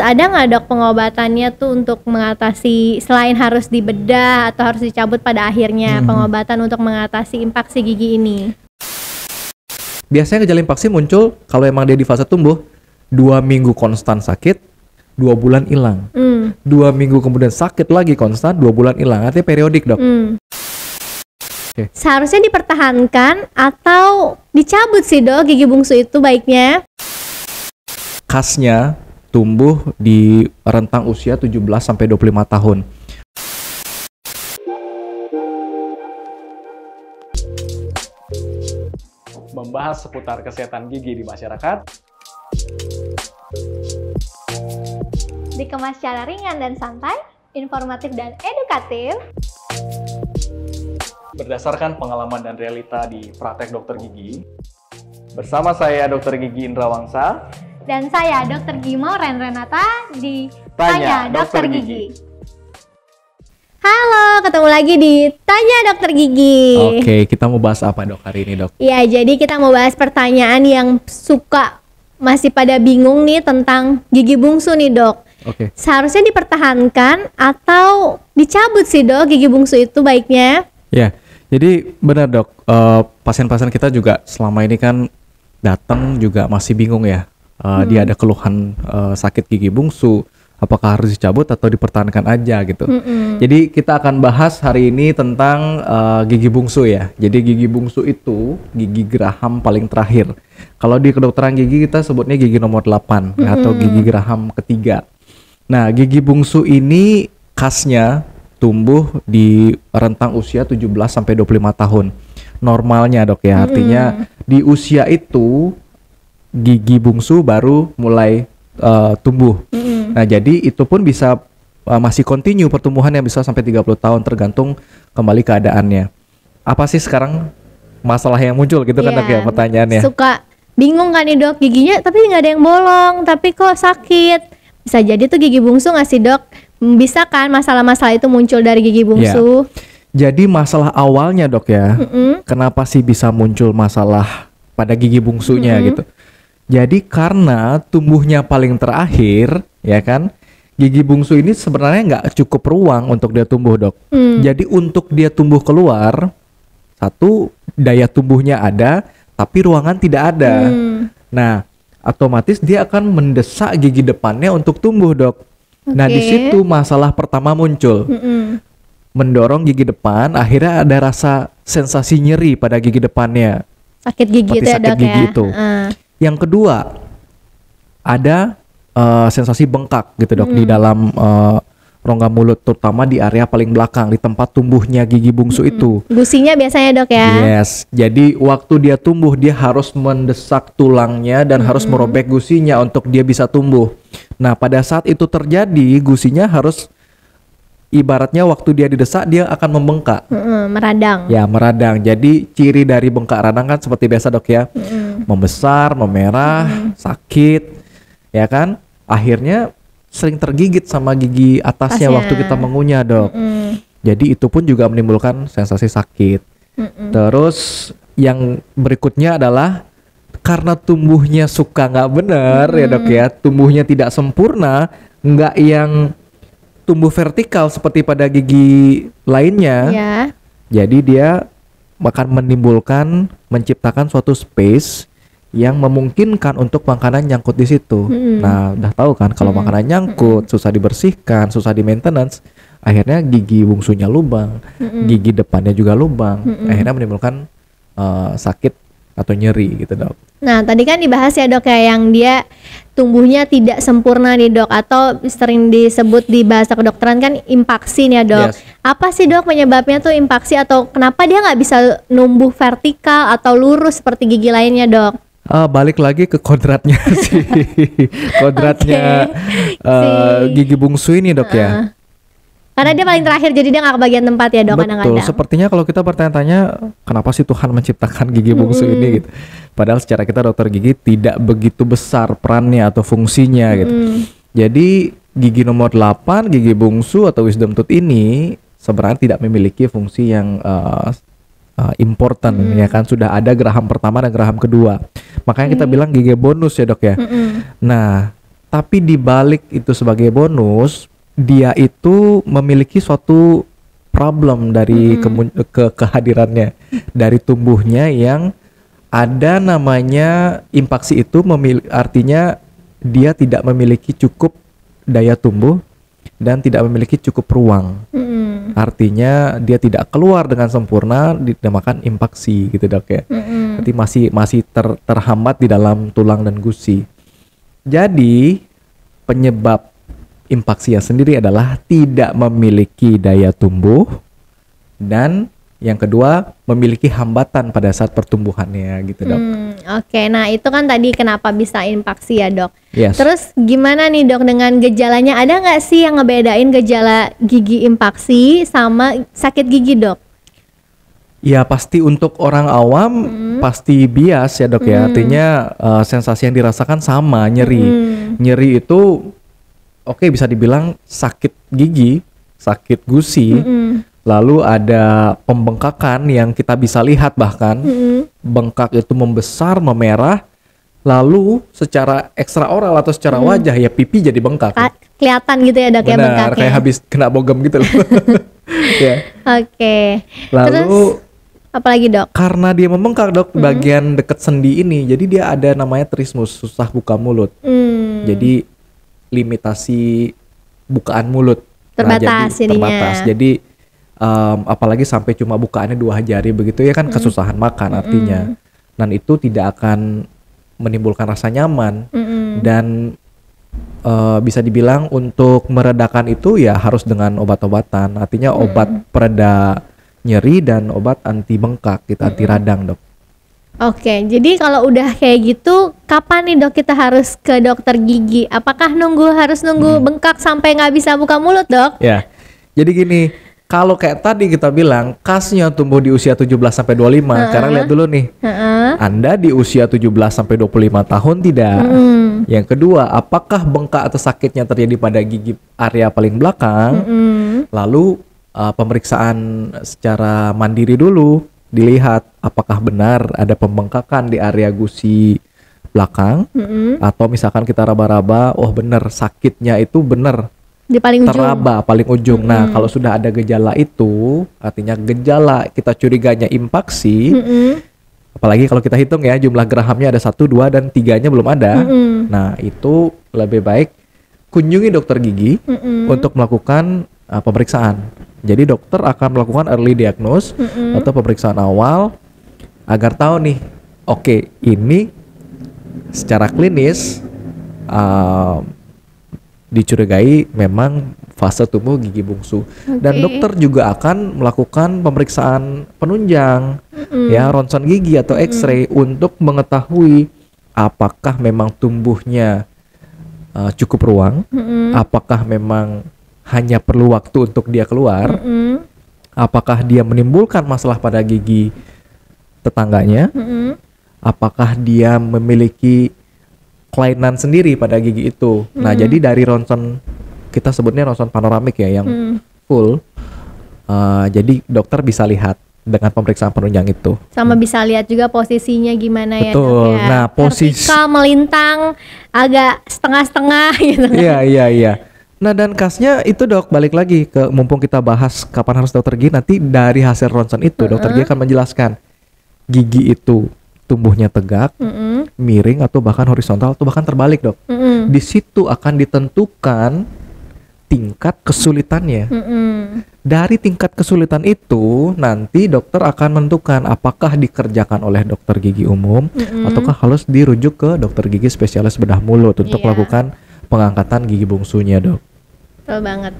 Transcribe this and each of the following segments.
ada nggak dok pengobatannya tuh untuk mengatasi, selain harus dibedah atau harus dicabut pada akhirnya, pengobatan untuk mengatasi impaksi gigi ini? Biasanya gejala impaksi muncul kalau emang dia di fase tumbuh, 2 minggu konstan sakit, 2 bulan hilang. 2 minggu kemudian sakit lagi konstan, 2 bulan hilang. Artinya periodik dok. Okay. Seharusnya dipertahankan atau dicabut sih dok gigi bungsu itu baiknya? Khasnya tumbuh di rentang usia 17-25 tahun. Membahas seputar kesehatan gigi di masyarakat, dikemas secara ringan dan santai, informatif dan edukatif, berdasarkan pengalaman dan realita di praktek dokter gigi. Bersama saya Dr. Gigi Indra Wangsa dan saya Dr. Gimo Renata di Tanya Dokter Dokter Gigi. Halo, ketemu lagi di Tanya Dokter Gigi. Oke, kita mau bahas apa dok hari ini dok? Ya, jadi kita mau bahas pertanyaan yang masih pada bingung nih tentang gigi bungsu nih dok. Oke. Seharusnya dipertahankan atau dicabut sih dok gigi bungsu itu baiknya? Ya, jadi benar dok, pasien-pasien kita juga selama ini kan datang juga masih bingung ya. Dia ada keluhan sakit gigi bungsu, apakah harus dicabut atau dipertahankan aja gitu. Jadi kita akan bahas hari ini tentang gigi bungsu ya. Jadi gigi bungsu itu gigi geraham paling terakhir. Kalau di kedokteran gigi kita sebutnya gigi nomor 8 atau gigi geraham ketiga. Nah, gigi bungsu ini khasnya tumbuh di rentang usia 17-25 tahun. Normalnya dok ya, artinya di usia itu gigi bungsu baru mulai tumbuh. Nah, jadi itu pun bisa masih continue pertumbuhan yang bisa sampai 30 tahun tergantung kembali keadaannya. Apa sih sekarang masalah yang muncul gitu kan dok ya pertanyaannya? Suka bingung kan nih dok, giginya tapi nggak ada yang bolong, tapi kok sakit. Bisa jadi tuh gigi bungsu nggak sih dok? Bisa kan masalah-masalah itu muncul dari gigi bungsu? Jadi masalah awalnya dok ya, kenapa sih bisa muncul masalah pada gigi bungsunya gitu? Jadi karena tumbuhnya paling terakhir, ya kan, gigi bungsu ini sebenarnya nggak cukup ruang untuk dia tumbuh dok. Jadi untuk dia tumbuh keluar, satu daya tumbuhnya ada, tapi ruangan tidak ada. Nah, otomatis dia akan mendesak gigi depannya untuk tumbuh dok. Nah di situ masalah pertama muncul, mendorong gigi depan, akhirnya ada rasa sensasi nyeri pada gigi depannya. Sakit gigi itu ya dok gigi ya? Itu. Yang kedua, ada sensasi bengkak gitu dok di dalam rongga mulut, terutama di area paling belakang, di tempat tumbuhnya gigi bungsu itu. Gusinya biasanya dok ya? Yes, jadi waktu dia tumbuh, dia harus mendesak tulangnya dan harus merobek gusinya untuk dia bisa tumbuh. Nah pada saat itu terjadi, gusinya harus, ibaratnya waktu dia didesak, dia akan membengkak. Meradang. Ya, meradang. Jadi ciri dari bengkak radang kan seperti biasa dok ya, membesar, memerah, sakit, ya kan. Akhirnya sering tergigit sama gigi atasnya waktu kita mengunyah dok. Jadi itu pun juga menimbulkan sensasi sakit. Terus yang berikutnya adalah karena tumbuhnya suka nggak benar ya dok ya, tumbuhnya tidak sempurna, nggak yang tumbuh vertikal seperti pada gigi lainnya. Jadi dia akan menciptakan suatu space yang memungkinkan untuk makanan nyangkut di situ. Nah, udah tahu kan kalau makanan nyangkut, susah dibersihkan, susah di maintenance, akhirnya gigi bungsunya lubang, gigi depannya juga lubang, akhirnya menimbulkan sakit atau nyeri gitu dok. Nah tadi kan dibahas ya dok ya, yang dia tumbuhnya tidak sempurna nih dok, atau sering disebut di bahasa kedokteran kan impaksi nih ya dok. Apa sih dok penyebabnya tuh impaksi, atau kenapa dia nggak bisa numbuh vertikal atau lurus seperti gigi lainnya dok? Balik lagi ke kodratnya sih, kodratnya gigi bungsu ini dok ya. Karena dia paling terakhir, jadi dia nggak kebagian tempat ya dok. Betul, sepertinya kalau kita bertanya-tanya kenapa sih Tuhan menciptakan gigi bungsu ini gitu. Padahal secara kita dokter gigi tidak begitu besar perannya atau fungsinya gitu. Jadi gigi nomor 8, gigi bungsu atau wisdom tooth ini sebenarnya tidak memiliki fungsi yang important ya kan. Sudah ada geraham pertama dan geraham kedua. Makanya kita bilang gigi bonus ya dok ya. Nah, Tapi di balik itu sebagai bonus, dia itu memiliki suatu problem dari kehadirannya dari tumbuhnya yang ada namanya impaksi itu artinya dia tidak memiliki cukup daya tumbuh dan tidak memiliki cukup ruang. Artinya dia tidak keluar dengan sempurna, dinamakan impaksi gitu dok ya. Jadi masih terhambat di dalam tulang dan gusi. Jadi penyebab impaksia sendiri adalah tidak memiliki daya tumbuh dan yang kedua memiliki hambatan pada saat pertumbuhannya gitu dok. Oke, nah itu kan tadi kenapa bisa impaksi ya dok. Yes. Terus gimana nih dok dengan gejalanya? Ada nggak sih yang ngebedain gejala gigi impaksi sama sakit gigi dok? Ya pasti untuk orang awam pasti bias ya dok ya. Artinya sensasi yang dirasakan sama, nyeri. Nyeri itu oke, bisa dibilang sakit gigi, sakit gusi. Lalu ada pembengkakan yang kita bisa lihat bahkan bengkak itu membesar, memerah. Lalu secara ekstraoral atau secara wajah ya pipi jadi bengkak. Kelihatan gitu ya dok. Benar, ya bengkaknya. Kayak habis kena bogem gitu loh. Ya. Oke. Lalu terus apalagi dok? karena dia membengkak dok bagian dekat sendi ini, jadi dia ada namanya trismus, susah buka mulut. Jadi limitasi bukaan mulut terbatas jadi jadinya. terbatas. Jadi apalagi sampai cuma bukaannya 2 jari begitu ya kan kesusahan makan artinya. Dan itu tidak akan menimbulkan rasa nyaman dan bisa dibilang untuk meredakan itu ya harus dengan obat-obatan. Artinya obat pereda nyeri dan obat anti bengkak gitu, anti radang dok. Oke, jadi kalau udah kayak gitu, kapan nih dok kita harus ke dokter gigi? Apakah harus nunggu bengkak sampai nggak bisa buka mulut dok? Ya, jadi gini, kalau kayak tadi kita bilang kasnya tumbuh di usia 17 sampai 25, sekarang lihat dulu nih. Anda di usia 17 sampai 25 tahun tidak? Yang kedua, apakah bengkak atau sakitnya terjadi pada gigi area paling belakang? Lalu pemeriksaan secara mandiri dulu, dilihat apakah benar ada pembengkakan di area gusi belakang, atau misalkan kita raba-raba, oh benar sakitnya itu benar di paling ujung. teraba paling ujung. Nah kalau sudah ada gejala itu, artinya gejala kita curiganya impaksi. Apalagi kalau kita hitung ya jumlah gerahamnya ada 1, 2 dan 3-nya belum ada. Nah itu lebih baik kunjungi dokter gigi untuk melakukan pemeriksaan. Jadi dokter akan melakukan early diagnose atau pemeriksaan awal agar tahu nih, oke, ini secara klinis dicurigai memang fase tumbuh gigi bungsu. Dan dokter juga akan melakukan pemeriksaan penunjang, ya ronsen gigi atau X-ray untuk mengetahui apakah memang tumbuhnya cukup ruang, apakah memang hanya perlu waktu untuk dia keluar, apakah dia menimbulkan masalah pada gigi tetangganya, apakah dia memiliki kelainan sendiri pada gigi itu. Nah jadi dari ronsen, kita sebutnya ronsen panoramik ya yang full, jadi dokter bisa lihat dengan pemeriksaan penunjang itu. Sama bisa lihat juga posisinya gimana. Betul. Ya dok ya. Nah posisi vertikal, melintang, agak setengah-setengah gitu. Iya. Nah dan khasnya itu dok, balik lagi ke mumpung kita bahas kapan harus dokter gigi, nanti dari hasil ronsen itu dokter gigi akan menjelaskan gigi itu tumbuhnya tegak, miring atau bahkan horizontal atau bahkan terbalik dok. Di situ akan ditentukan tingkat kesulitannya. Dari tingkat kesulitan itu nanti dokter akan menentukan apakah dikerjakan oleh dokter gigi umum ataukah harus dirujuk ke dokter gigi spesialis bedah mulut untuk melakukan pengangkatan gigi bungsunya dok. Betul banget.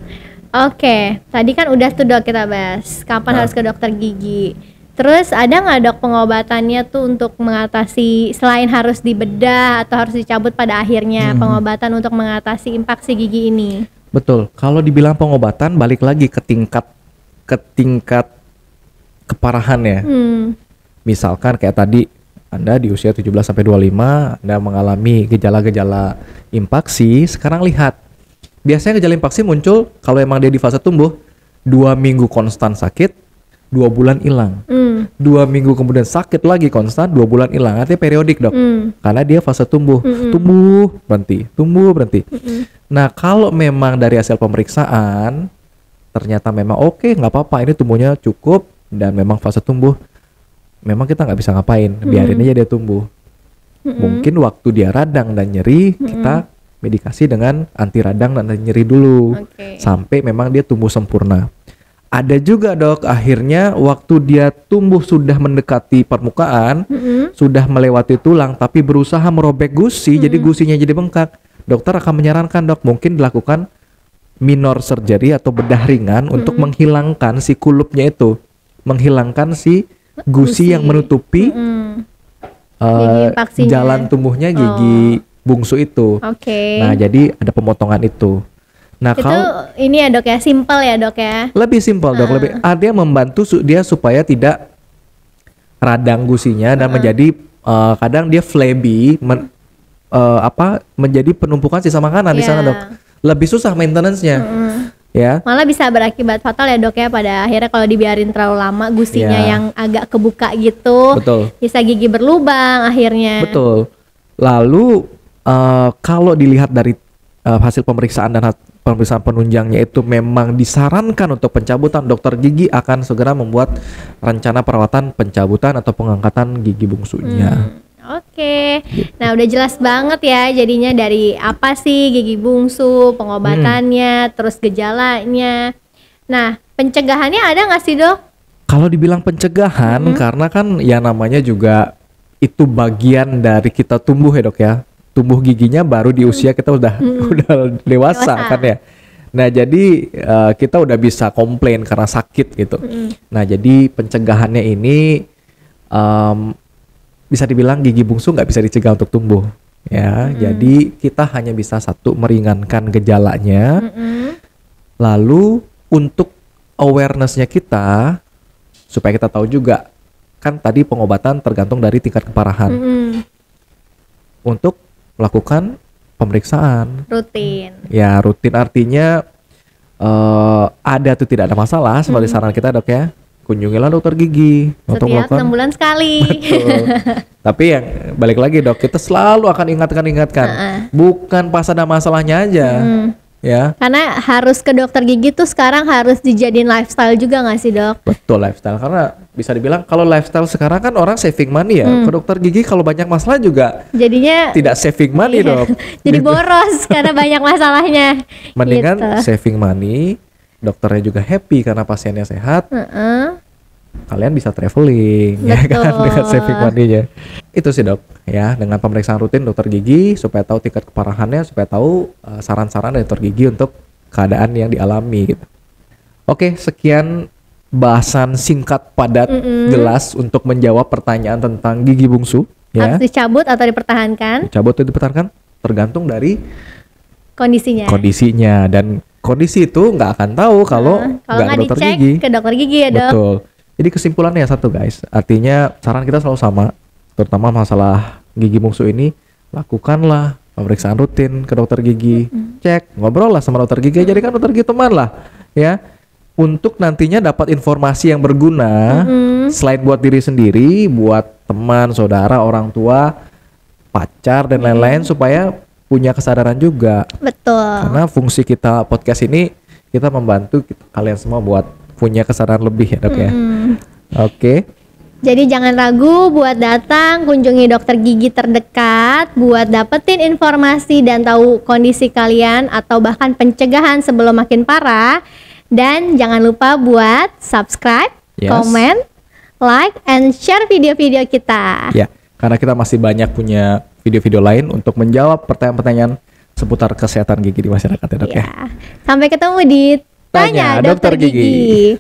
Oke, tadi kan udah tuh dok kita bahas kapan harus ke dokter gigi. Terus ada nggak dok pengobatannya tuh untuk mengatasi, selain harus dibedah atau harus dicabut pada akhirnya, pengobatan untuk mengatasi impaksi gigi ini? Betul. Kalau dibilang pengobatan balik lagi ke tingkat keparahan ya. Misalkan kayak tadi Anda di usia 17 sampai 25 Anda mengalami gejala-gejala impaksi, sekarang lihat. Biasanya gejala impaksi muncul kalau emang dia di fase tumbuh 2 minggu konstan sakit, 2 bulan hilang, 2 minggu kemudian sakit lagi konstan, 2 bulan hilang, artinya periodik dok, karena dia fase tumbuh, tumbuh berhenti. Nah kalau memang dari hasil pemeriksaan ternyata memang oke, nggak apa-apa, ini tumbuhnya cukup dan memang fase tumbuh, memang kita nggak bisa ngapain, biarin aja dia tumbuh. Mungkin waktu dia radang dan nyeri, kita medikasi dengan anti radang dan nyeri dulu, sampai memang dia tumbuh sempurna. Ada juga dok, akhirnya waktu dia tumbuh sudah mendekati permukaan, sudah melewati tulang, tapi berusaha merobek gusi, jadi gusinya jadi bengkak. Dokter akan menyarankan dok, mungkin dilakukan minor surgery atau bedah ringan untuk menghilangkan si kulupnya itu, menghilangkan si gusi yang menutupi jalan tumbuhnya gigi bungsu itu. Nah jadi ada pemotongan itu. Nah, itu ini ya dok ya, simpel ya dok ya. Lebih simpel dok, lebih ada yang membantu dia supaya tidak radang gusinya dan menjadi kadang dia flabby, menjadi penumpukan sisa makanan di sana dok. Lebih susah maintenance-nya. Ya. Malah bisa berakibat fatal ya dok ya, pada akhirnya kalau dibiarin terlalu lama gusinya yang agak kebuka gitu. Betul. Bisa gigi berlubang akhirnya. Betul. Lalu kalau dilihat dari hasil pemeriksaan dan pemeriksaan penunjangnya itu memang disarankan untuk pencabutan, dokter gigi akan segera membuat rencana perawatan pencabutan atau pengangkatan gigi bungsunya. Nah udah jelas banget ya jadinya dari apa sih gigi bungsu, pengobatannya, terus gejalanya. Nah pencegahannya ada nggak sih dok? Kalau dibilang pencegahan, karena kan ya namanya juga itu bagian dari kita tumbuh ya dok ya. Tumbuh giginya baru di usia kita udah dewasa kan ya. Nah jadi kita udah bisa komplain karena sakit gitu. Nah jadi pencegahannya ini bisa dibilang gigi bungsu nggak bisa dicegah untuk tumbuh ya. Jadi kita hanya bisa satu, meringankan gejalanya. Lalu untuk awarenessnya kita supaya kita tahu juga, kan tadi pengobatan tergantung dari tingkat keparahan. Untuk melakukan pemeriksaan rutin. Ya rutin artinya ada atau tidak ada masalah seperti saran kita dok ya, kunjungilah dokter gigi untuk melakukan 6 bulan sekali. Betul. Tapi yang balik lagi dok, kita selalu akan ingatkan, bukan pas ada masalahnya aja. Ya. Karena harus ke dokter gigi tuh sekarang harus dijadiin lifestyle juga nggak sih dok? Betul, lifestyle, karena bisa dibilang kalau lifestyle sekarang kan orang saving money ya. Ke dokter gigi kalau banyak masalah juga jadinya tidak saving money dok. Jadi boros karena banyak masalahnya. Mendingan saving money, dokternya juga happy karena pasiennya sehat. Kalian bisa traveling ya kan dengan saving money-nya. Itu sih dok ya, dengan pemeriksaan rutin dokter gigi supaya tahu tingkat keparahannya, supaya tahu saran-saran dari dokter gigi untuk keadaan yang dialami gitu. Oke, sekian bahasan singkat padat jelas untuk menjawab pertanyaan tentang gigi bungsu ya. Harus dicabut atau dipertahankan? Dicabut atau dipertahankan tergantung dari kondisinya, dan kondisi itu nggak akan tahu kalau nggak ke dokter gigi. Ke dokter gigi ya dok. Betul. Jadi kesimpulannya satu guys, artinya saran kita selalu sama, terutama masalah gigi bungsu ini, lakukanlah pemeriksaan rutin ke dokter gigi, cek, ngobrol lah sama dokter gigi, jadikan dokter gigi teman lah, ya, untuk nantinya dapat informasi yang berguna, selain buat diri sendiri, buat teman, saudara, orang tua, pacar dan lain-lain, supaya punya kesadaran juga. Betul. Karena fungsi kita podcast ini, kita membantu kalian semua buat punya kesadaran lebih ya dok ya. Oke. Jadi jangan ragu buat datang kunjungi dokter gigi terdekat buat dapetin informasi dan tahu kondisi kalian atau bahkan pencegahan sebelum makin parah. Dan jangan lupa buat subscribe, comment, like, and share video-video kita. Ya, karena kita masih banyak punya video-video lain untuk menjawab pertanyaan-pertanyaan seputar kesehatan gigi di masyarakat ya dok ya. Sampai ketemu di Tanya Dokter Gigi.